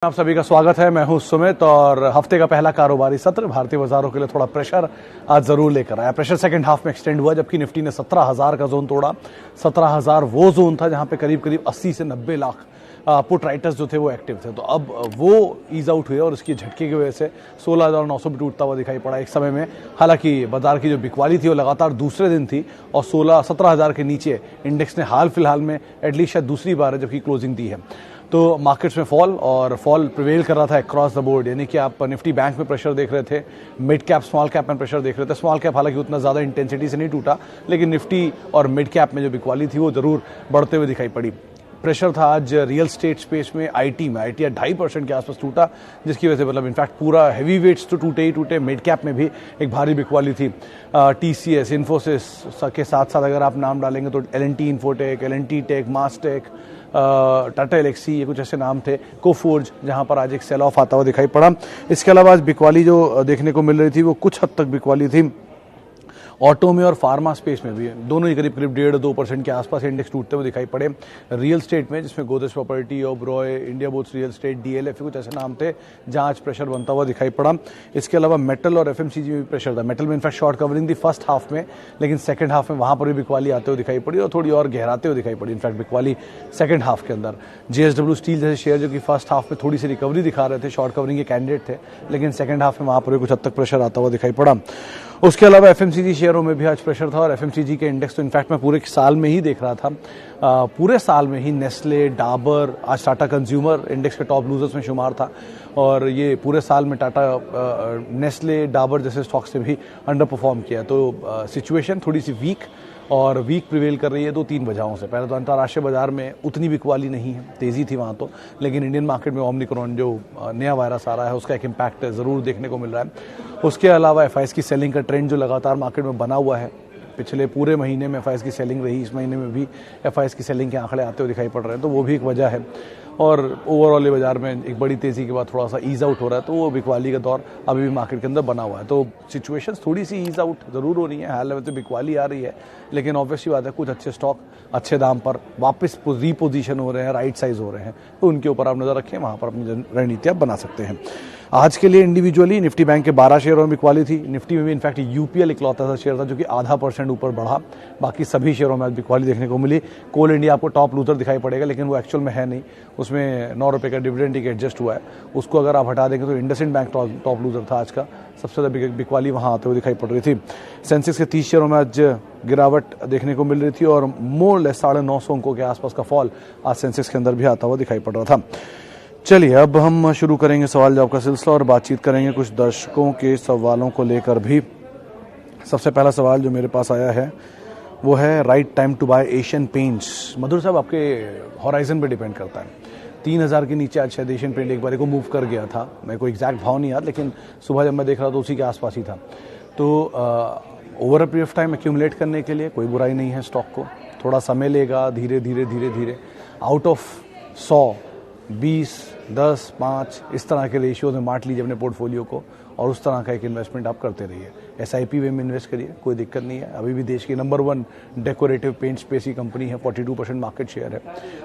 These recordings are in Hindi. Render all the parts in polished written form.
आप सभी का स्वागत है। मैं हूं सुमित और हफ्ते का पहला कारोबारी सत्र भारतीय बाजारों के लिए थोड़ा प्रेशर आज जरूर लेकर आया। प्रेशर सेकंड हाफ में एक्सटेंड हुआ जबकि निफ्टी ने 17,000 का जोन तोड़ा। 17,000 वो जोन था जहां पे करीब करीब 80 से 90 लाख पुट राइटर्स जो थे वो एक्टिव थे। तो अब वो ईज आउट हुए और उसकी झटके की वजह से 16,900 भी टूटता हुआ दिखाई पड़ा एक समय में। हालांकि बाजार की जो बिकवाली थी वो लगातार दूसरे दिन थी और 17,000 के नीचे इंडेक्स ने हाल फिलहाल में एटलीस्ट शायद दूसरी बार है जबकि क्लोजिंग दी है। तो मार्केट्स में फॉल प्रिवेल कर रहा था अक्रॉस द बोर्ड, यानी कि आप निफ्टी बैंक में प्रेशर देख रहे थे, मिड कैप स्मॉल कैप में प्रेशर देख रहे थे। स्मॉल कैप हालांकि उतना ज़्यादा इंटेंसिटी से नहीं टूटा, लेकिन निफ्टी और मिड कैप में जो बिकवाली थी वो जरूर बढ़ते हुए दिखाई पड़ी। प्रेशर था आज रियल स्टेट स्पेस में, आईटी 2.5% के आसपास टूटा, जिसकी वजह से मतलब इनफैक्ट पूरा हैवी वेट्स तो टूटे ही टूटे। मिड कैप में भी एक भारी बिकवाली थी। टीसीएस, इन्फोसिस के साथ साथ अगर आप नाम डालेंगे तो L and T Infotech, L and T Tech, Mastek, Tata Elxsi, ये कुछ ऐसे नाम थे। कोफोर्ज, जहां पर आज एक सेल ऑफ आता हुआ दिखाई पड़ा। इसके अलावा आज बिकवाली जो देखने को मिल रही थी वो कुछ हद तक बिकवाली थी ऑटो में और फार्मा स्पेस में भी। दोनों ही करीब करीब 1.5-2% के आसपास इंडेक्स टूटते हुए दिखाई पड़े। रियल स्टेट में, जिसमें Godrej property, Oberoi, India bulls real estate, DLF, कुछ ऐसे नाम थे जहां आज प्रेशर बनता हुआ दिखाई पड़ा। इसके अलावा मेटल और एफएमसीजी में भी प्रेशर था। मेटल में इनफैक्ट शॉर्ट कवरिंग थी फर्स्ट हाफ में, लेकिन सेकंड हाफ में वहां पर भी बिकवाली आते हुए दिखाई पड़ी और थोड़ी और गहराते हुए दिखाई पड़ी इनफैक्ट बिकवाली सेकंड हाफ के अंदर। जेएसडब्ल्यू स्टील जैसे शेयर जो कि फर्स्ट हाफ में थोड़ी सी रिकवरी दिखा रहे थे, शॉर्ट कवरिंग के कैंडिडेट थे, लेकिन सेकंड हाफ में वहां पर भी कुछ हद तक प्रेशर आता हुआ दिखाई पड़ा। उसके अलावा एफएमसीजी शेयरों में भी आज प्रेशर था और एफएमसीजी के इंडेक्स तो इनफैक्ट मैं पूरे साल में ही देख रहा था। पूरे साल में ही नेस्ले, डाबर, आज टाटा कंज्यूमर इंडेक्स के टॉप लूजर्स में शुमार था और ये पूरे साल में टाटा नेस्ले, डाबर जैसे स्टॉक से भी अंडर परफॉर्म किया। तो सिचुएशन थोड़ी सी वीक प्रिवेल कर रही है 2-3 वजहों से। पहले तो अंतर्राष्ट्रीय बाजार में उतनी बिकवाली नहीं है, तेजी थी वहाँ तो, लेकिन इंडियन मार्केट में ओमिक्रॉन जो नया वायरस आ रहा है उसका एक इम्पैक्ट ज़रूर देखने को मिल रहा है। उसके अलावा एफआईएस की सेलिंग का ट्रेंड जो लगातार मार्केट में बना हुआ है, पिछले पूरे महीने में एफआईएस की सेलिंग रही, इस महीने में भी एफआईएस की सेलिंग के आंकड़े आते हुए दिखाई पड़ रहे हैं, तो वो भी एक वजह है। और ओवरऑल ये बाजार में एक बड़ी तेजी के बाद थोड़ा सा ईज आउट हो रहा है, तो वो बिकवाली का दौर अभी भी मार्केट के अंदर बना हुआ है। तो सिचुएशन थोड़ी सी ईज आउट जरूर हो रही है, हाई लेवल से बिकवाली आ रही है, लेकिन ऑब्वियसली बात है कुछ अच्छे स्टॉक अच्छे दाम पर वापस रीपोजिशन हो रहे हैं, राइट साइज हो रहे हैं, तो उनके ऊपर आप नजर रखें, वहां पर अपनी रणनीति आप बना सकते हैं। आज के लिए इंडिविजुअली निफ्टी बैंक के 12 शेयरों में बिकवाली थी। निफ्टी में भी इनफैक्ट यूपीएल इकलौता सा शेयर था जो कि 0.5% ऊपर बढ़ा। बाकी सभी शेयरों में आज बिकवाली देखने को मिली। कोल इंडिया आपको टॉप लूजर दिखाई पड़ेगा, लेकिन वो एक्चुअल में है नहीं, उसमें 9 रुपये का डिविडेंड ही एडजस्ट हुआ है। उसको अगर आप हटा देंगे तो इंडसइंड बैंक टॉप लूजर था आज का, सबसे ज़्यादा बिकवाली वहाँ आते हुए दिखाई पड़ रही थी। सेंसेक्स के 30 शेयरों में आज गिरावट देखने को मिल रही थी और मोर लेस 950 अंकों के आसपास का फॉल आज सेंसेक्स के अंदर भी आता हुआ दिखाई पड़ रहा था। चलिए अब हम शुरू करेंगे सवाल जवाब का सिलसिला और बातचीत करेंगे कुछ दर्शकों के सवालों को लेकर भी। सबसे पहला सवाल जो मेरे पास आया है वो है right time to buy Asian Paints. Madhur साहब, आपके हॉराइजन पे डिपेंड करता है। 3,000 के नीचे आज शायद एशियन पेंट एक बार को मूव कर गया था, मेरे को एग्जैक्ट भाव नहीं याद, लेकिन सुबह जब मैं देख रहा था उसी के आसपास ही था। तो over a period of time accumulate करने के लिए कोई बुराई नहीं है स्टॉक को, थोड़ा समय लेगा, धीरे धीरे आउट ऑफ 100, 20, 10, 5 इस तरह के रेशियो में बांट लीजिए अपने पोर्टफोलियो को और उस तरह का एक इन्वेस्टमेंट आप करते रहिए। एसआईपी वे में इन्वेस्ट करिए, कोई दिक्कत नहीं है। अभी भी देश की नंबर 1 डेकोरेटिव पेंट स्पेस की कंपनी है, 42% मार्केट शेयर है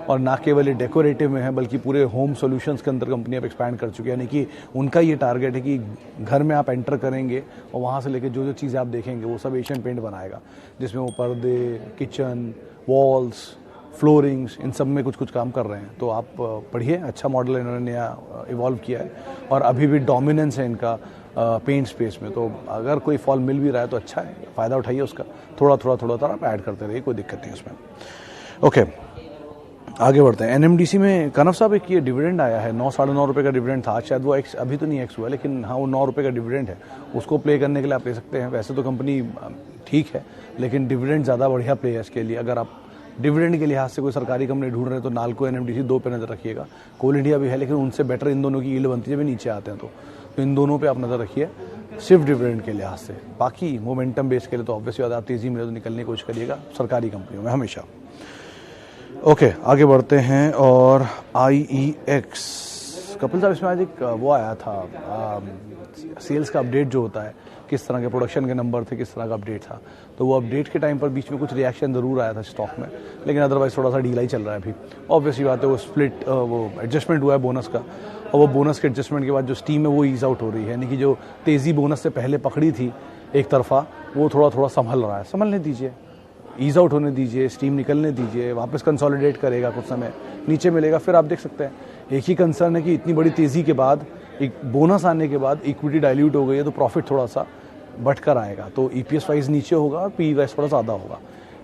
और ना केवल ये डेकोरेटिव में है बल्कि पूरे होम सॉल्यूशंस के अंदर कंपनी अब एक्सपैंड कर चुकी है। यानी कि उनका ये टारगेट है कि घर में आप एंटर करेंगे और वहाँ से लेकर जो चीज़ें आप देखेंगे वो सब एशियन पेंट बनाएगा, जिसमें वो पर्दे, किचन, वॉल्स, फ्लोरिंग्स, इन सब में कुछ काम कर रहे हैं। तो आप पढ़िए, अच्छा मॉडल इन्होंने नया इवॉल्व किया है और अभी भी डोमिनेंस है इनका पेंट स्पेस में। तो अगर कोई फॉल मिल भी रहा है तो अच्छा है, फ़ायदा उठाइए उसका, थोड़ा आप ऐड करते रहिए, कोई दिक्कत नहीं उसमें। ओके, आगे बढ़ते हैं। एनएमडीसी में कनफ साहब एक ये डिविडेंड आया है, 9-9.5 रुपये का डिविडेंड था, शायद वो एक्स अभी तो नहीं एक्स हुआ, लेकिन हाँ वो 9 रुपये का डिविडेंड है, उसको प्ले करने के लिए आप ले सकते हैं। वैसे तो कंपनी ठीक है, लेकिन डिविडेंड ज़्यादा बढ़िया प्ले है इसके लिए। अगर आप डिविडेंड के लिहाज से कोई सरकारी कंपनी ढूंढ रहे हैं तो नाल्को, एनएमडीसी 2 पे नजर रखिएगा। कोल इंडिया भी है, लेकिन उनसे बेटर इन दोनों की यील्ड बनती है, भी नीचे आते हैं, तो इन दोनों पे आप नजर रखिए सिर्फ डिविडेंड के लिहाज से। बाकी मोमेंटम बेस के लिए तो ऑब्वियसली बात, आप तेजी मिले तो निकलने की कोशिश करिएगा सरकारी कंपनियों में हमेशा। ओके, आगे बढ़ते हैं। और IEX कपिल साहब, इसमें आज एक वो आया था सेल्स का अपडेट जो होता है, किस तरह के प्रोडक्शन के नंबर थे, किस तरह का अपडेट था, तो वो अपडेट के टाइम पर बीच में कुछ रिएक्शन जरूर आया था स्टॉक में, लेकिन अदरवाइज थोड़ा सा ढीला ही चल रहा है अभी। ऑब्वियसली बात है वो स्प्लिट वो एडजस्टमेंट हुआ है बोनस का और वो बोनस के एडजस्टमेंट के बाद जो स्टीम है वो ईज आउट हो रही है, यानी कि जो तेज़ी बोनस से पहले पकड़ी थी एक तरफा, वो थोड़ा थोड़ा संभल रहा है। संभलने दीजिए, ईज आउट होने दीजिए, स्टीम निकलने दीजिए, वापस कंसोलिडेट करेगा, कुछ समय नीचे मिलेगा, फिर आप देख सकते हैं। एक ही कंसर्न है कि इतनी बड़ी तेज़ी के बाद, एक बोनस आने के बाद इक्विटी डाइल्यूट हो गई है, तो प्रॉफिट थोड़ा सा बढ़ कर आएगा, तो ईपीएस वाइज नीचे होगा और पी वाइज थोड़ा ज़्यादा होगा।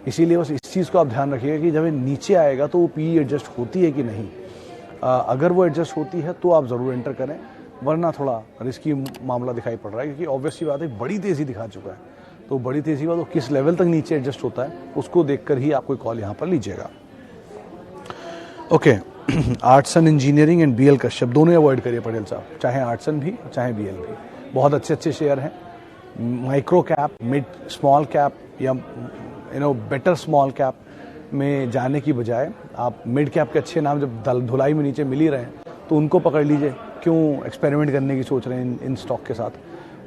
इसीलिए बस इस चीज़ को आप ध्यान रखिएगा कि जब ये नीचे आएगा तो वो पी एडजस्ट होती है कि नहीं। अगर वो एडजस्ट होती है तो आप ज़रूर एंटर करें, वरना थोड़ा रिस्की मामला दिखाई पड़ रहा है, क्योंकि ऑब्वियसली बात है बड़ी तेज़ी दिखा चुका है। तो बड़ी तेज़ी का तो किस लेवल तक नीचे एडजस्ट होता है उसको देखकर ही आप कोई कॉल यहाँ पर लीजिएगा। Okay, Artson engineering and B L Kashyap दोनों अवॉइड करिए पटेल साहब, चाहे आर्ट्सन भी चाहे बीएल भी। बहुत अच्छे अच्छे शेयर हैं, micro cap, mid small cap या बेटर स्मॉल कैप में जाने की बजाय आप मिड कैप के अच्छे नाम जब धुलाई में नीचे मिल ही रहे हैं तो उनको पकड़ लीजिए। क्यों एक्सपेरिमेंट करने की सोच रहे हैं इन स्टॉक के साथ?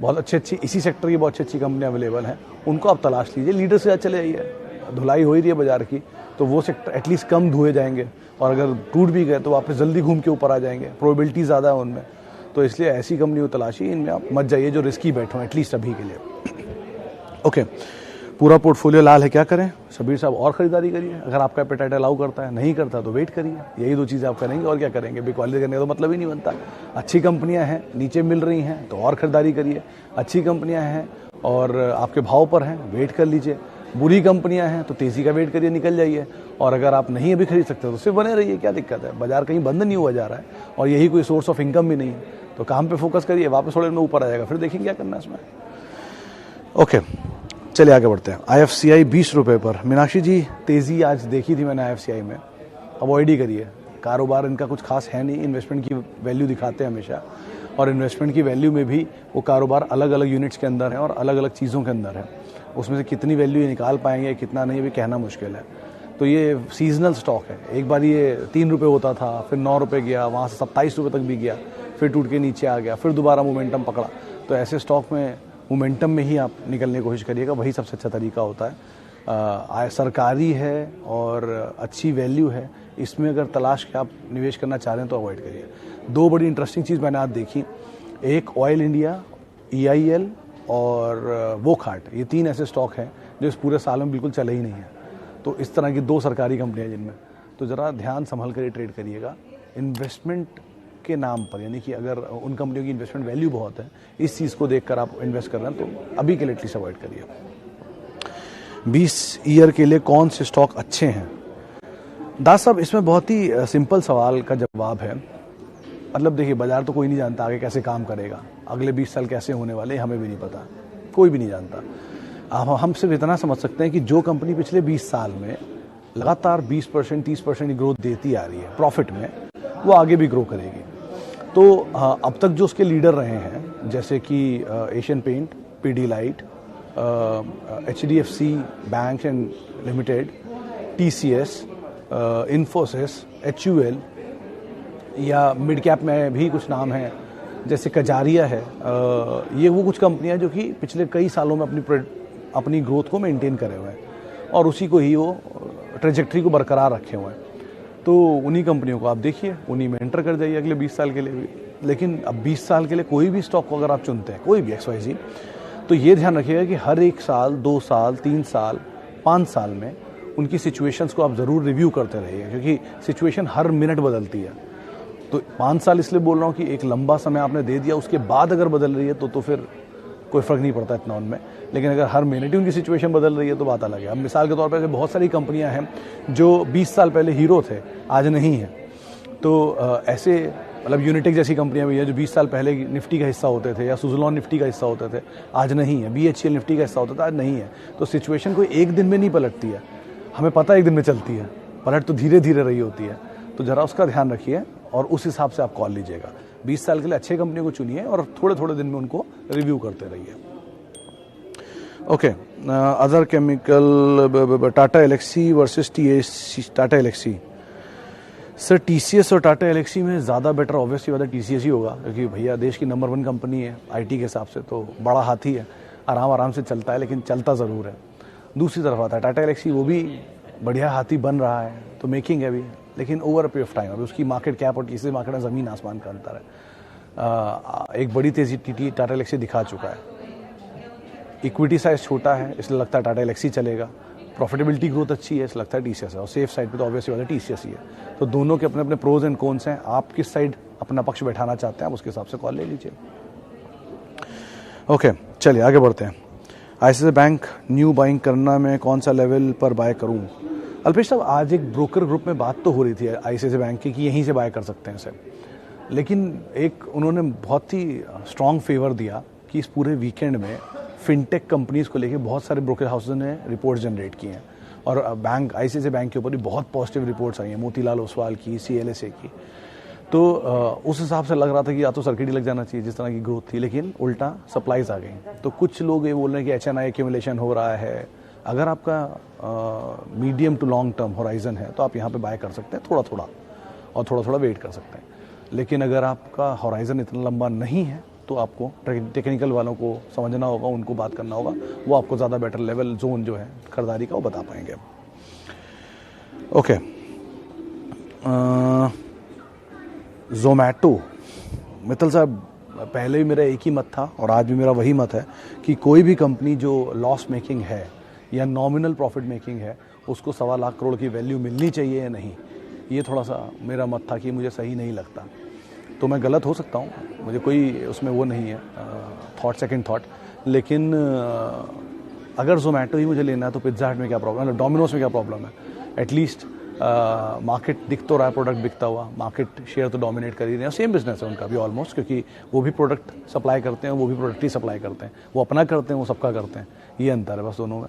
बहुत अच्छी इसी सेक्टर की बहुत अच्छी कंपनियां अवेलेबल हैं, उनको आप तलाश लीजिए। लीडर से चले जाइए, धुलाई हो ही रही है बाजार की, तो वो सेक्टर एटलीस्ट कम धुए जाएंगे, और अगर टूट भी गए तो वापस जल्दी घूम के ऊपर आ जाएंगे, प्रोबेबिलिटी ज़्यादा है उनमें। तो इसलिए ऐसी कंपनी को तलाशी, इनमें आप मत जाइए जो रिस्की बैठो एटलीस्ट अभी के लिए। ओके, पूरा पोर्टफोलियो लाल है, क्या करें शबीर साहब? और खरीदारी करिए, अगर आपका एपेटाइट अलाउ करता है। नहीं करता तो वेट करिए, यही दो चीज़ें आप करेंगे और क्या करेंगे। बिकवाली करने का तो मतलब ही नहीं बनता। अच्छी कंपनियां हैं, नीचे मिल रही हैं तो और खरीदारी करिए। अच्छी कंपनियां हैं और आपके भाव पर हैं, वेट कर लीजिए। बुरी कंपनियां हैं तो तेज़ी का वेट करिए, निकल जाइए। और अगर आप नहीं अभी खरीद सकते तो सिर्फ बने रहिए, क्या दिक्कत है? बाजार कहीं बंद नहीं हुआ जा रहा है और यही कोई सोर्स ऑफ इनकम भी नहीं है, तो काम पे फोकस करिए। वापस थोड़े में ऊपर आ जाएगा, फिर देखेंगे क्या करना है इसमें। ओके, चलिए आगे बढ़ते हैं। IFCI 20 रुपये पर। मीनाक्षी जी, तेज़ी आज देखी थी मैंने IFCI में, अवॉइड ही करिए। कारोबार इनका कुछ खास है नहीं, इन्वेस्टमेंट की वैल्यू दिखाते हैं हमेशा, और इन्वेस्टमेंट की वैल्यू में भी वो कारोबार अलग अलग यूनिट्स के अंदर है और अलग अलग चीज़ों के अंदर है। उसमें से कितनी वैल्यू ये निकाल पाएंगे, कितना नहीं, भी कहना मुश्किल है। तो ये सीजनल स्टॉक है, एक बार ये 3 रुपये होता था, फिर 9 रुपये गया, वहाँ से 27 रुपये तक भी गया, फिर टूट के नीचे आ गया, फिर दोबारा मोमेंटम पकड़ा। तो ऐसे स्टॉक में मोमेंटम में ही आप निकलने की कोशिश करिएगा, वही सबसे अच्छा तरीका होता है। सरकारी है और अच्छी वैल्यू है, इसमें अगर तलाश के आप निवेश करना चाह रहे हैं तो अवॉइड करिए। दो बड़ी इंटरेस्टिंग चीज़ मैंने आज देखी, एक ऑयल इंडिया, EIL और वोकहार्ट, ये 3 ऐसे स्टॉक हैं जो इस पूरे साल में बिल्कुल चले ही नहीं हैं। तो इस तरह की 2 सरकारी कंपनियां जिनमें, तो ज़रा ध्यान संभल कर ट्रेड करिएगा इन्वेस्टमेंट के नाम पर। यानी कि अगर उन कंपनियों की इन्वेस्टमेंट वैल्यू बहुत है, इस चीज़ को देखकर आप इन्वेस्ट कर रहे हैं तो अभी के लिए एटलीस्ट अवॉइड करिए। 20 ईयर के लिए कौन से स्टॉक अच्छे हैं? दास साहब, इसमें बहुत ही सिंपल सवाल का जवाब है। मतलब देखिए, बाजार तो कोई नहीं जानता आगे कैसे काम करेगा, अगले 20 साल कैसे होने वाले हमें भी नहीं पता, कोई भी नहीं जानता। हम सिर्फ इतना समझ सकते हैं कि जो कंपनी पिछले 20 साल में लगातार 20% 30% की ग्रोथ देती आ रही है प्रॉफिट में, वो आगे भी ग्रो करेगी। तो अब तक जो उसके लीडर रहे हैं, जैसे कि Asian Paint, Pidilite, HDFC bank and limited, TCS, Infosys, HUL, या मिड कैप में भी कुछ नाम हैं जैसे कजारिया है, ये वो कुछ कंपनियां जो कि पिछले कई सालों में अपनी ग्रोथ को मेंटेन करे हुए हैं और उसी को ही वो ट्रेजेक्ट्री को बरकरार रखे हुए हैं। तो उन्हीं कंपनियों को आप देखिए, उन्हीं में एंटर कर जाइए अगले 20 साल के लिए भी। लेकिन अब 20 साल के लिए कोई भी स्टॉक को अगर आप चुनते हैं, कोई भी XYZ, तो ये ध्यान रखिएगा कि हर 1 साल, 2 साल, 3 साल, 5 साल में उनकी सिचुएशंस को आप ज़रूर रिव्यू करते रहिए, क्योंकि सिचुएशन हर मिनट बदलती है। तो 5 साल इसलिए बोल रहा हूँ कि एक लंबा समय आपने दे दिया, उसके बाद अगर बदल रही है तो फिर कोई फ़र्क नहीं पड़ता इतना उनमें। लेकिन अगर हर मिनट ही उनकी सिचुएशन बदल रही है तो बात अलग है। अब मिसाल के तौर पर बहुत सारी कंपनियां हैं जो 20 साल पहले हीरो थे, आज नहीं है। तो ऐसे मतलब यूनिटेक जैसी कंपनियां भी हैं जो 20 साल पहले निफ्टी का हिस्सा होते थे, या सुजलॉन निफ्टी का हिस्सा होते थे, आज नहीं है। BHEL निफ्टी का हिस्सा होता था, आज नहीं है। तो सिचुएशन कोई एक दिन में नहीं पलटती है, हमें पता है एक दिन में चलती है, पलट तो धीरे धीरे रही होती है। तो ज़रा उसका ध्यान रखिए और उस हिसाब से आप कॉल लीजिएगा। 20 साल के लिए अच्छे कंपनी को चुनिए और थोड़े थोड़े दिन में उनको रिव्यू करते रहिए। Okay, other chemical, Tata Elxsi versus Tata Elxsi. Sir, TCS और टाटा एलेक्सी में ज़्यादा बेटर ऑब्वियसली बात है TCS ही होगा, क्योंकि भैया देश की नंबर 1 कंपनी है IT के हिसाब से, तो बड़ा हाथी है, आराम से चलता है, लेकिन चलता ज़रूर है। दूसरी तरफ आता है टाटा एलेक्सी, वो भी बढ़िया हाथी बन रहा है, तो मेकिंग है अभी, लेकिन over a period of time अभी उसकी मार्केट कैप और टीसीएस मार्केट में ज़मीन आसमान का अंतर है। एक बड़ी तेज़ी टाटा एल्क्सी दिखा चुका है। इक्विटी साइज छोटा है इसलिए लगता है टाटा एल्क्सी चलेगा, प्रॉफिटेबिलिटी ग्रोथ अच्छी है इसलिए लगता है टीसीएस है, और सेफ साइड पे तो ऑब्वियसली वाला टीसीएस ही है। तो दोनों के अपने अपने प्रोज एंड कॉन्स हैं। आप किस साइड अपना पक्ष बैठाना चाहते हैं आप उसके हिसाब से कॉल ले लीजिए। ओके चलिए आगे बढ़ते हैं। आईसीआईसीआई बैंक न्यू बाइंग करना मैं कौन सा लेवल पर बाय करूं? अल्पेश साहब आज एक ब्रोकर ग्रुप में बात तो हो रही थी आईसीआईसीआई बैंक की कि यहीं से बाय कर सकते हैं इसे, लेकिन एक उन्होंने बहुत ही स्ट्रॉन्ग फेवर दिया कि इस पूरे वीकेंड में फिनटेक कंपनीज को लेके बहुत सारे ब्रोकर हाउसेज ने रिपोर्ट जनरेट किए हैं और बैंक आईसीआईसीआई बैंक के ऊपर भी बहुत पॉजिटिव रिपोर्ट्स आई हैं, मोतीलाल ओसवाल की, सीएलएसए की। तो उस हिसाब से लग रहा था कि या तो सर्किट ही लग जाना चाहिए जिस तरह की ग्रोथ थी, लेकिन उल्टा सप्लाईज आ गई। तो कुछ लोग ये बोल रहे हैं कि एचएनआई एक्यूमुलेशन हो रहा है। अगर आपका medium to long term horizon है तो आप यहाँ पे बाय कर सकते हैं थोड़ा थोड़ा, और थोड़ा थोड़ा वेट कर सकते हैं। लेकिन अगर आपका होराइजन इतना लंबा नहीं है तो आपको टेक्निकल वालों को समझना होगा, उनको बात करना होगा, वो आपको ज़्यादा बेटर लेवल जोन जो है खरीदारी का वो बता पाएंगे। ओके, जोमैटो, मित्तल साहब पहले भी मेरा एक ही मत था और आज भी मेरा वही मत है कि कोई भी कंपनी जो लॉस मेकिंग है या नॉमिनल प्रॉफिट मेकिंग है उसको 1.25 लाख करोड़ की वैल्यू मिलनी चाहिए या नहीं, ये थोड़ा सा मेरा मत था कि मुझे सही नहीं लगता। तो मैं गलत हो सकता हूँ, मुझे कोई उसमें वो नहीं है थॉट सेकंड थॉट, लेकिन अगर जोमैटो ही मुझे लेना है तो पिज्जा हट में क्या प्रॉब्लम है, डोमिनोज में क्या प्रॉब्लम है? एटलीस्ट मार्केट दिख तो रहा है, प्रोडक्ट बिकता हुआ, मार्केट शेयर तो डोमिनेट कर ही रहे हैं। सेम बिजनेस है उनका भी ऑलमोस्ट, क्योंकि वो भी प्रोडक्ट सप्लाई करते हैं, वो भी प्रोडक्ट ही सप्लाई करते हैं, वो अपना करते हैं, वो सबका करते हैं, ये अंतर है बस दोनों में।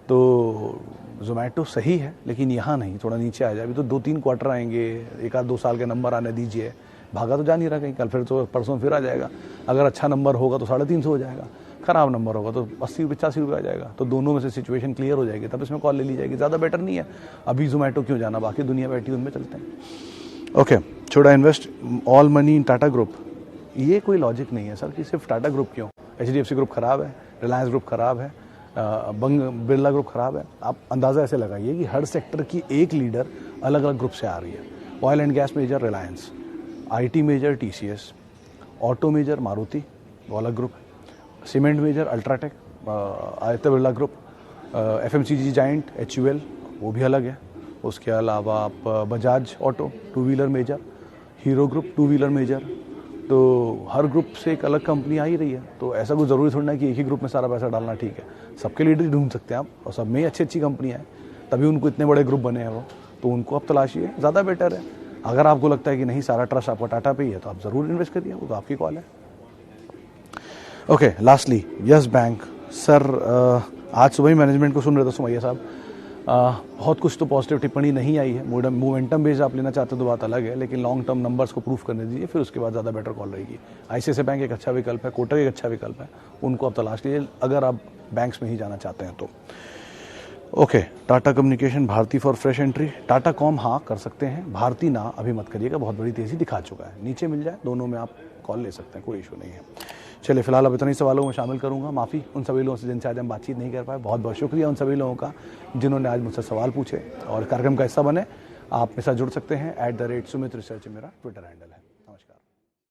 तो जोमैटो सही है लेकिन यहाँ नहीं, थोड़ा नीचे आ जाए। अभी तो 2-3 क्वार्टर आएंगे, 1-2 साल के नंबर आने दीजिए, भागा तो जा नहीं रहा कहीं, कल फिर तो परसों फिर आ जाएगा। अगर अच्छा नंबर होगा तो 350 हो जाएगा, खराब नंबर होगा तो 80-85 रुपये आ जाएगा। तो दोनों में से सिचुएशन क्लियर हो जाएगी, तब इसमें कॉल ले ली जाएगी। ज़्यादा बेटर नहीं है अभी जोमैटो क्यों जाना, बाकी दुनिया बैठी उनमें चलते हैं। Okay, should I invest all money in Tata group? ये कोई लॉजिक नहीं है सर कि सिर्फ टाटा ग्रुप क्यों, एचडीएफसी ग्रुप खराब है, रिलायंस ग्रुप खराब है, बिरला ग्रुप खराब है। आप अंदाज़ा ऐसे लगाइए कि हर सेक्टर की एक लीडर अलग अलग ग्रुप से आ रही है। Oil and gas major Reliance, IT major TCS, auto major Maruti वो अलग group, cement major UltraTech Aditya Birla group, FMCG giant HUL वो भी अलग है। उसके अलावा आप Bajaj auto two wheeler major, Hero group two wheeler major. तो हर ग्रुप से एक अलग कंपनी आ ही रही है, तो ऐसा कुछ ज़रूरी थोड़ी ना कि एक ही ग्रुप में सारा पैसा डालना ठीक है। सबके लीडर ढूंढ सकते हैं आप, और सब में अच्छी अच्छी कंपनियाँ हैं, तभी उनको इतने बड़े ग्रुप बने हैं वो, तो उनको आप तलाशिए, ज़्यादा बेटर है। अगर आपको लगता है कि नहीं सारा ट्रस्ट आपका टाटा पे ही है तो आप ज़रूर इन्वेस्ट करिए, वो तो आपकी कॉल है। Okay, lastly yes bank sir, आज सुबह ही मैनेजमेंट को सुन रहे थे सुमैया साहब, बहुत कुछ तो पॉजिटिव टिप्पणी नहीं आई है। मोमेंटम बेस्ड आप लेना चाहते हो तो बात अलग है, लेकिन लॉन्ग टर्म नंबर्स को प्रूफ करने दीजिए, फिर उसके बाद ज़्यादा बेटर कॉल रहेगी। आईसीआईसीआई बैंक एक अच्छा विकल्प है, कोटक एक अच्छा विकल्प है, उनको आप तलाश लीजिए अगर आप बैंक्स में ही जाना चाहते हैं तो। Okay, Tata communication Bharti for fresh entry, Tata com हाँ कर सकते हैं, भारती ना अभी मत करिएगा, बहुत बड़ी तेज़ी दिखा चुका है। नीचे मिल जाए दोनों में आप कॉल ले सकते हैं, कोई इशू नहीं है। चलिए फिलहाल अब इतने ही सवालों में शामिल करूंगा, माफ़ी उन सभी लोगों से जिनसे आज हम बातचीत नहीं कर पाए। बहुत बहुत शुक्रिया उन सभी लोगों का जिन्होंने आज मुझसे सवाल पूछे और कार्यक्रम का हिस्सा बने। आप मेरे साथ जुड़ सकते हैं @Sumit Research मेरा ट्विटर हैंडल है।